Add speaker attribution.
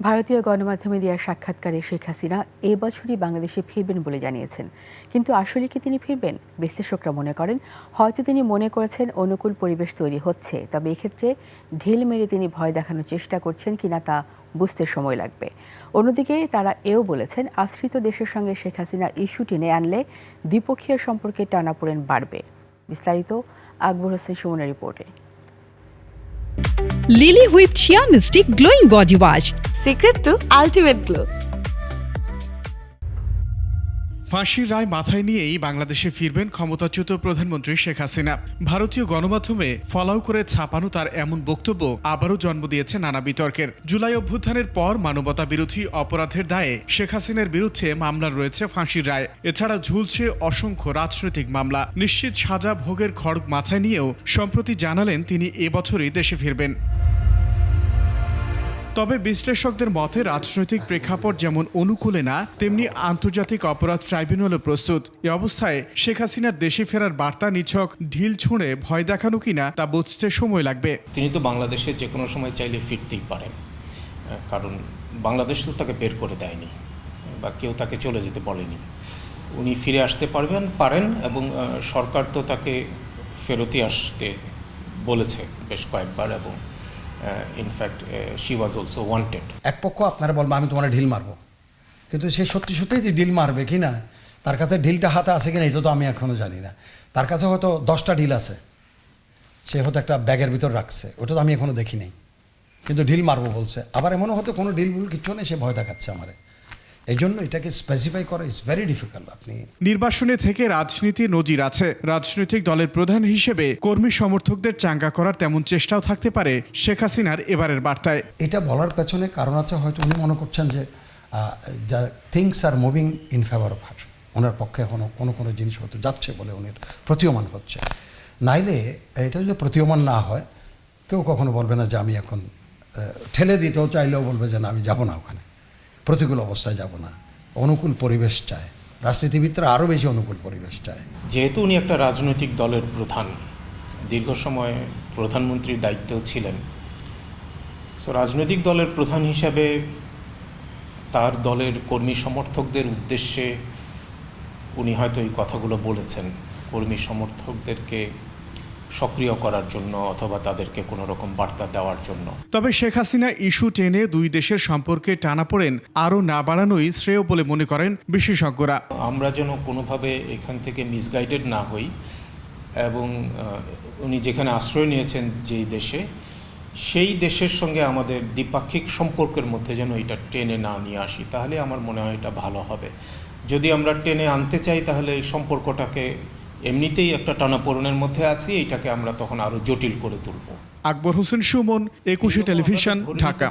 Speaker 1: ভারতীয় গণমাধ্যমে দেওয়া সাক্ষাৎকারে শেখ হাসিনা এবছরই বাংলাদেশে ফিরবেন বলে জানিয়েছেন। কিন্তু আসলে কি তিনি ফিরবেন? বিশ্লেষকরা মনে করেন হয়তো তিনি মনে করেছেন অনুকূল পরিবেশ তৈরি হচ্ছে, তবে এক্ষেত্রে ঢিল মেরে তিনি ভয় দেখানোর চেষ্টা করছেন কিনা তা বুঝতে সময় লাগবে। অন্যদিকে তারা এও বলেছেন আশ্রিত দেশের সঙ্গে শেখ হাসিনা ইস্যু টেনে আনলে দ্বিপক্ষীয় সম্পর্কে টানাপোড়েন বাড়বে। বিস্তারিত আকবর হোসেন সুমনের রিপোর্টে।
Speaker 2: Lily Whipped Shea Mystic Glowing Body Wash.
Speaker 3: Secret to ultimate glow.
Speaker 4: ফাঁসির রায় মাথায় নিয়েই বাংলাদেশে ফিরবেন ক্ষমতাচ্যুত প্রধানমন্ত্রী শেখ হাসিনা। ভারতীয় গণমাধ্যমে ফলাও করে ছাপানো তার এমন বক্তব্য আবারও জন্ম দিয়েছে নানা বিতর্কের। জুলাই অভ্যুত্থানের পর মানবতা বিরোধী অপরাধের দায়ে শেখ হাসিনার বিরুদ্ধে মামলা রয়েছে ফাঁসির রায়। এছাড়া ঝুলছে অসংখ্য রাজনৈতিক মামলা। নিশ্চিত সাজা ভোগের খড়গ মাথায় নিয়েও সম্প্রতি জানালেন তিনি এবছরই দেশে ফিরবেন। তবে বিশ্লেষকদের মতে রাজনৈতিক প্রেক্ষাপট যেমন অনুকূলে না, তেমনি আন্তর্জাতিক অপরাধ ট্রাইব্যুনালও প্রস্তুত। এ অবস্থায় শেখ হাসিনার দেশে ফেরার বার্তা নিছক ঢিল ছুঁড়ে ভয় দেখানো কিনা তা বুঝতে সময় লাগবে।
Speaker 5: তিনি তো বাংলাদেশে যে কোনো সময় চাইলে ফিরতেই পারেন, কারণ বাংলাদেশ তো তাকে বের করে দেয়নি বা কেউ তাকে চলে যেতে বলেনি। উনি ফিরে আসতে পারেন এবং সরকার তো তাকে ফেরতই আসতে বলেছে বেশ কয়েকবার, এবং in fact she was also wanted.
Speaker 6: এক পক্ষ আপনারা বলবো আমি তোমার ঢিল মারবো, কিন্তু সে সত্যি সত্যিই যে ঢিল মারবে কি না, তার কাছে ঢিলটা হাতে আছে কিনা এটা তো আমি এখনও জানি না। তার কাছে হয়তো 10টা ঢিল আছে, সে হয়তো একটা ব্যাগের ভিতর রাখছে, ওটা তো আমি এখনও দেখি নাই, কিন্তু ঢিল মারবো বলছে। আবার এমনও হয়তো কোনো ঢিল ভুল কিচ্ছু নেই, সে ভয় দেখাচ্ছে আমারে। এই জন্য এটাকে স্পেসিফাই করা ইজ ভেরি ডিফিকাল্ট। আপনি
Speaker 4: নির্বাসনে থেকে রাজনীতির নজির আছে। রাজনৈতিক দলের প্রধান হিসেবে কর্মী সমর্থকদের চাঙ্গা করার তেমন চেষ্টাও থাকতে পারে শেখ হাসিনার এবারের বার্তায়।
Speaker 6: এটা বলার পেছনে কারণ আছে, হয়তো উনি মনে করছেন যে things are moving in favour of her, ওনার পক্ষে এখনও কোনো জিনিস হতে যাচ্ছে বলে উনির প্রতীয়মান হচ্ছে। নাইলে এটা যদি প্রতীয়মান না হয়, কেউ কখনো বলবে না যে আমি এখন ঠেলে দিতেও চাইলেও বলবে যে না আমি যাব না, ওখানে প্রতিকূল অবস্থায় যাব না। অনুকূল পরিবেশ চায়, রাজনীতিবিদরা আরও বেশি অনুকূল পরিবেশ চায়।
Speaker 5: যেহেতু উনি একটা রাজনৈতিক দলের প্রধান, দীর্ঘ সময় প্রধানমন্ত্রীর দায়িত্বেও ছিলেন, সো রাজনৈতিক দলের প্রধান হিসাবে তার দলের কর্মী সমর্থকদের উদ্দেশ্যে উনি হয়তো এই কথাগুলো বলেছেন, কর্মী সমর্থকদেরকে সক্রিয় করার জন্য অথবা তাদেরকে কোনো রকম বার্তা দেওয়ার জন্য।
Speaker 4: তবে শেখ হাসিনা ইস্যু টেনে দুই দেশের সম্পর্কে টানাপোড়েন আরও না বাড়ানোই শ্রেয় বলে মনে করেন বিশেষজ্ঞরা।
Speaker 5: আমরা যেন কোনোভাবে এখান থেকে মিসগাইডেড না হই, এবং উনি যেখানে আশ্রয় নিয়েছেন যেই দেশে, সেই দেশের সঙ্গে আমাদের দ্বিপাক্ষিক সম্পর্কের মধ্যে যেন এটা টেনে না নিয়ে আসি, তাহলে আমার মনে হয় এটা ভালো হবে। যদি আমরা টেনে আনতে চাই তাহলে এই সম্পর্কটাকে এমনিতেই একটা টানাপোড়েনের মধ্যে আছি, এটাকে আমরা তখন আরো জটিল করে তুলব।
Speaker 4: আকবর হোসেন সুমন, 21 টেলিভিশন, ঢাকা।